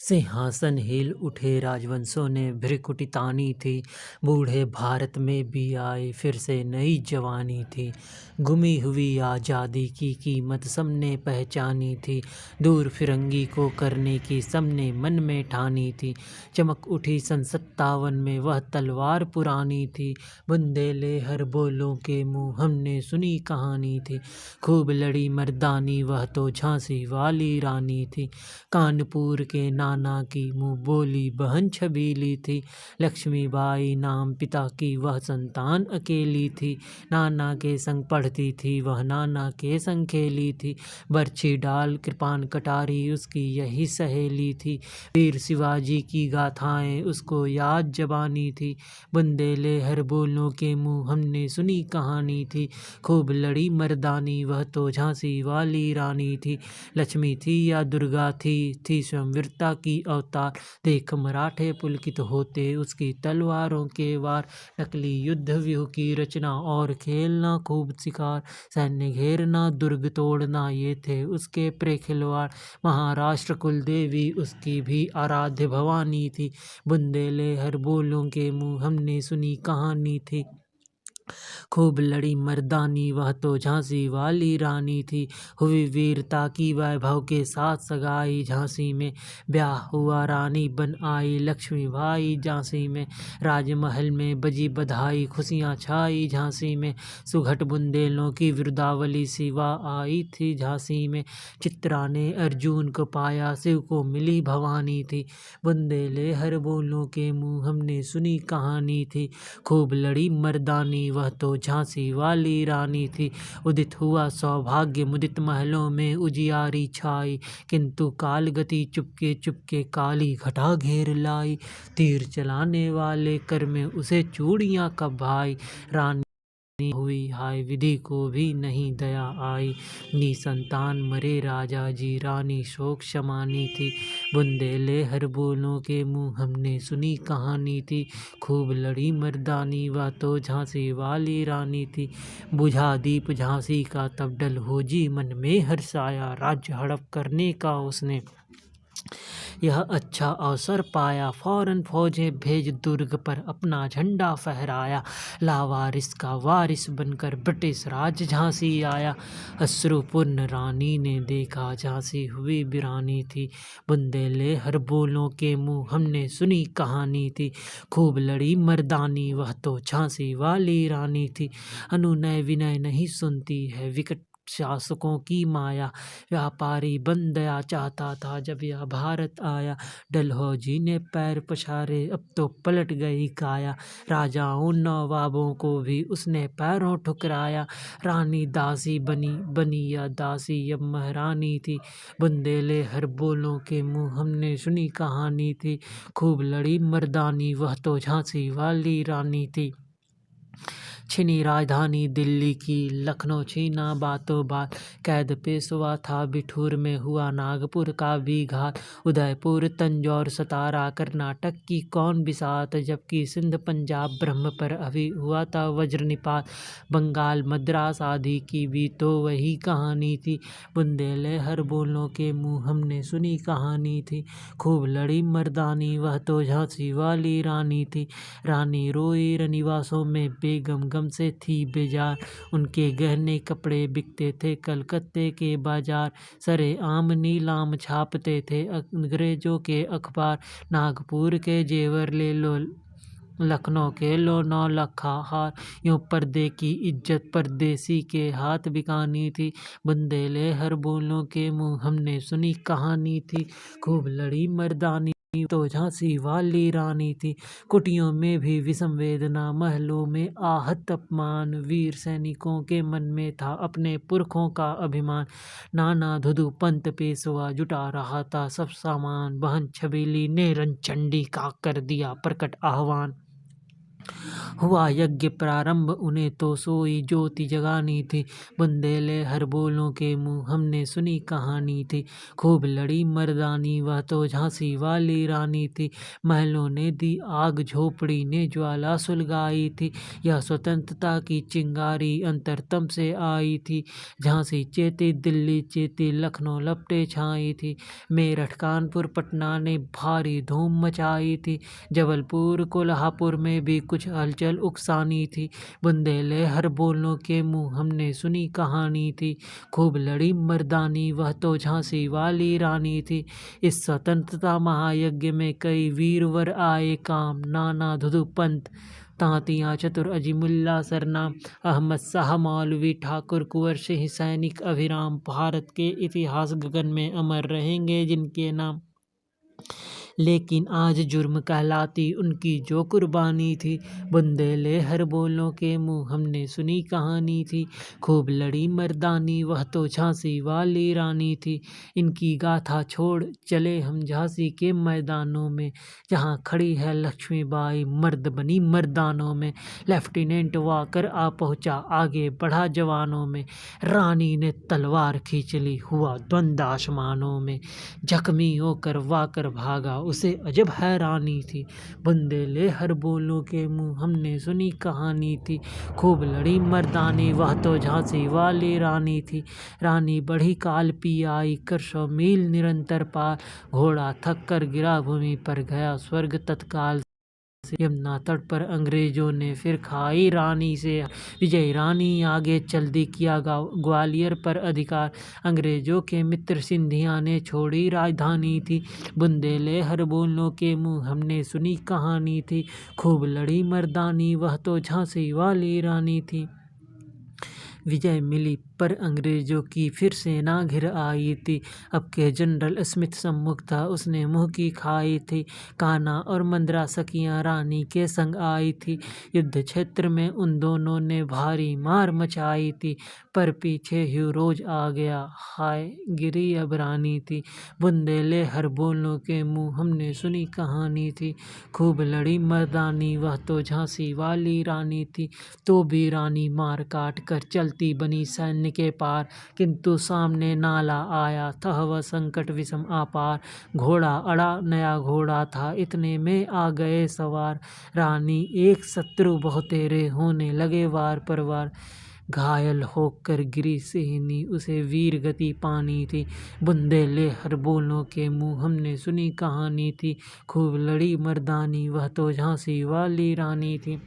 सिंहासन हिल उठे राजवंशों ने भ्रिकुटी तानी थी। बूढ़े भारत में भी आए फिर से नई जवानी थी। गुमी हुई आज़ादी की कीमत सबने पहचानी थी। दूर फिरंगी को करने की सबने मन में ठानी थी। चमक उठी सन 57 में वह तलवार पुरानी थी। बुंदेले हर बोलों के मुँह हमने सुनी कहानी थी। खूब लड़ी मर्दानी वह तो झांसी वाली रानी थी। कानपुर के नाना की मुँह बोली बहन छबीली थी। लक्ष्मीबाई नाम पिता की वह संतान अकेली थी। नाना के संग पढ़ती थी वह नाना के संग खेली थी। बर्छी डाल कृपान कटारी उसकी यही सहेली थी। वीर शिवाजी की गाथाएं उसको याद जबानी थी। बुंदेले हर बोलों के मुँह हमने सुनी कहानी थी। खूब लड़ी मर्दानी वह तो झांसी वाली रानी थी। लक्ष्मी थी या दुर्गा थी स्वयं वीरता की अवतार। देख मराठे पुलकित होते उसकी तलवारों के वार। नकली युद्ध व्यूह की रचना और खेलना खूब शिकार। सैन्य घेरना दुर्ग तोड़ना ये थे उसके प्रिय खिलवाड़। महाराष्ट्र कुल देवी उसकी भी आराध्य भवानी थी। बुंदेले हर बोलों के मुँह हमने सुनी कहानी थी। खूब लड़ी मर्दानी वह तो झांसी वाली रानी थी। हुई वीरता की वैभव के साथ सगाई झांसी में। ब्याह हुआ रानी बन आई लक्ष्मीबाई झांसी में। राजमहल में बजी बधाई खुशियाँ छाई झांसी में। सुघट बुंदेलों की वृद्धावली सिवा आई थी झांसी में। चित्रा ने अर्जुन को पाया शिव को मिली भवानी थी। बुंदेले हर बोलों के मुँह हमने सुनी कहानी थी। खूब लड़ी मर्दानी वह तो झांसी वाली रानी थी। उदित हुआ सौभाग्य मुदित महलों में उजियारी छाई। किंतु काल गति चुपके चुपके काली घटा घेर लाई। तीर चलाने वाले कर में उसे चूड़ियाँ कब भाई। रानी हुई हाय विधि को भी नहीं दया आई। निसंतान मरे राजा जी रानी शोक शमानी थी। बुंदेले हर बोलों के मुँह हमने सुनी कहानी थी। खूब लड़ी मर्दानी वह तो झांसी वाली रानी थी। बुझा दीप झांसी का तब डल हो जी मन में हर्षाया। राज्य हड़प करने का उसने यह अच्छा अवसर पाया। फौरन फौजें भेज दुर्ग पर अपना झंडा फहराया। लावारिस का वारिस बनकर ब्रिटिश राज झांसी आया। अश्रुपूर्ण रानी ने देखा झांसी हुई वीरानी थी। बुंदेले हर बोलों के मुँह हमने सुनी कहानी थी। खूब लड़ी मर्दानी वह तो झांसी वाली रानी थी। अनुनय विनय नहीं सुनती है विकट शासकों की माया। व्यापारी बन दया चाहता था जब यह भारत आया। डलहौजी ने पैर पसारे अब तो पलट गई काया। राजाओं नवाबों को भी उसने पैरों ठुकराया। रानी दासी बनी या दासी अब महारानी थी। बुंदेले हर बोलों के मुँह हमने सुनी कहानी थी। खूब लड़ी मर्दानी वह तो झांसी वाली रानी थी। छिनी राजधानी दिल्ली की लखनऊ छीना बातों बात। कैद पेशवा था बिठूर में हुआ नागपुर का भी घात। उदयपुर तंजौर सतारा कर्नाटक की कौन बिसात। जबकि सिंध पंजाब ब्रह्म पर अभी हुआ था वज्रनिपात। बंगाल मद्रास आदि की भी तो वही कहानी थी। बुंदेले हर बोलों के मुँह हमने सुनी कहानी थी। खूब लड़ी मर्दानी वह तो झांसी वाली रानी थी। रानी रोई रनिवासों में बेगम गम से थी बेजार। उनके गहने कपड़े बिकते थे कलकत्ते के बाजार। सरे आम नीलाम छापते थे अंग्रेजों के अखबार। नागपुर के जेवर ले लो लखनऊ के लो 9 लखा हार। यूं पर्दे की इज्जत परदेसी के हाथ बिकानी थी। बुंदेले हर बोलों के मुँह हमने सुनी कहानी थी। खूब लड़ी मर्दानी तो झांसी वाली रानी थी। कुटियों में भी विषम वेदना महलों में आहत अपमान। वीर सैनिकों के मन में था अपने पुरखों का अभिमान। नाना धुधु पंत पेशवा जुटा रहा था सब सामान। बहन छबीली ने रणचंडी का कर दिया प्रकट आह्वान। हुआ यज्ञ प्रारंभ उन्हें तो सोई ज्योति जगानी थी। बुंदेले हर बोलों के मुँह हमने सुनी कहानी थी। खूब लड़ी मर्दानी वह तो झांसी वाली रानी थी। महलों ने दी आग झोपड़ी ने ज्वाला सुलगाई थी। यह स्वतंत्रता की चिंगारी अंतरतम से आई थी। झांसी चेती दिल्ली चेती लखनऊ लपटे छाई थी। मेरठ कानपुर पटना ने भारी धूम मचाई थी। जबलपुर कोल्हापुर में भी कुछ हलचल उकसानी थी। बुंदेले हर बोलों के मुँह हमने सुनी कहानी थी। खूब लड़ी मर्दानी वह तो झांसी वाली रानी थी। इस स्वतंत्रता महायज्ञ में कई वीरवर आए काम। नाना धुधु पंत तांतिया चतुर अजीमुल्ला सरनाम। अहमद शाह मौलवी ठाकुर कुंवर सिंह सैनिक अभिराम। भारत के इतिहास गगन में अमर रहेंगे जिनके नाम। लेकिन आज जुर्म कहलाती उनकी जो कुर्बानी थी। बुंदेले हर बोलों के मुँह हमने सुनी कहानी थी। खूब लड़ी मर्दानी वह तो झांसी वाली रानी थी। इनकी गाथा छोड़ चले हम झांसी के मैदानों में। जहाँ खड़ी है लक्ष्मीबाई मर्द बनी मर्दानों में। लेफ्टिनेंट वाकर आ पहुँचा आगे बढ़ा जवानों में। रानी ने तलवार खींच ली हुआ द्वंद्व आसमानों में। जख्मी होकर वाकर भागा उसे अजब हैरानी थी। बुंदेले हर बोलों के मुँह हमने सुनी कहानी थी। खूब लड़ी मर्दानी वह तो झांसी वाली रानी थी। रानी बढ़ी काल पी आई कर 100 मील निरंतर पार। घोड़ा थक कर गिरा भूमि पर गया स्वर्ग तत्काल। यमुना तट पर अंग्रेजों ने फिर खाई रानी से। विजय रानी आगे चल दी किया ग्वालियर पर अधिकार। अंग्रेजों के मित्र सिंधिया ने छोड़ी राजधानी थी। बुंदेले हर बोलों के मुँह हमने सुनी कहानी थी। खूब लड़ी मर्दानी वह तो झांसी वाली रानी थी। विजय मिली पर अंग्रेजों की फिर सेना घिर आई थी। अब के जनरल स्मिथ सम्मुख था उसने मुँह की खाई थी। कान्हा और मंदरा सखियाँ रानी के संग आई थी। युद्ध क्षेत्र में उन दोनों ने भारी मार मचाई थी। पर पीछे ह्यूरोज आ गया हाय गिरी अब रानी थी। बुंदेले हर बोलों के मुँह हमने सुनी कहानी थी। खूब लड़ी मर्दानी वह तो झांसी वाली रानी थी। तो भी रानी मार काट कर चलती बनी सैन्य के पार। किंतु सामने नाला आया था वह संकट विषम अपार। घोड़ा अड़ा नया घोड़ा था इतने में आ गए सवार। रानी एक शत्रु बहुतेरे होने लगे वार पर वार। घायल होकर गिरी सिहनी उसे वीर गति पानी थी। बुंदेले हर बोलों के मुँह हमने सुनी कहानी थी। खूब लड़ी मर्दानी वह तो झांसी वाली रानी थी।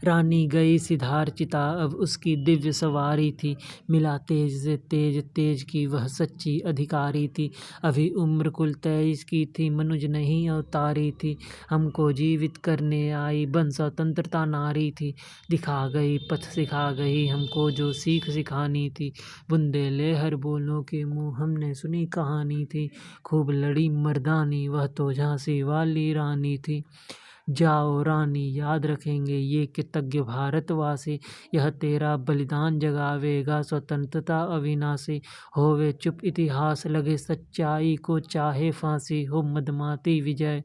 रानी गई सिधार चिता अब उसकी दिव्य सवारी थी। मिला तेज से तेज तेज की वह सच्ची अधिकारी थी। अभी उम्र कुल 23 की थी मनुज नहीं अवतारी थी। हमको जीवित करने आई बन स्वतंत्रता नारी थी। दिखा गई पथ सिखा गई हमको जो सीख सिखानी थी। बुंदेले हर बोलों के मुँह हमने सुनी कहानी थी। खूब लड़ी मर्दानी वह तो झांसी वाली रानी थी। जाओ रानी याद रखेंगे ये कृतज्ञ भारतवासी। यह तेरा बलिदान जगावेगा स्वतंत्रता अविनाशी। होवे चुप इतिहास लगे सच्चाई को चाहे फांसी। हो मदमाती विजय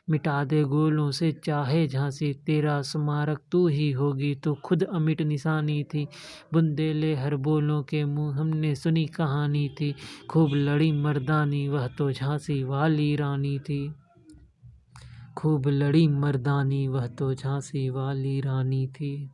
मिटा दे गोलों से चाहे झांसी। तेरा स्मारक तू ही होगी तू खुद अमिट निशानी थी। बुंदेले हर बोलों के मुँह हमने सुनी कहानी थी। खूब लड़ी मर्दानी वह तो झांसी वाली रानी थी। खूब लड़ी मर्दानी वह तो झांसी वाली रानी थी।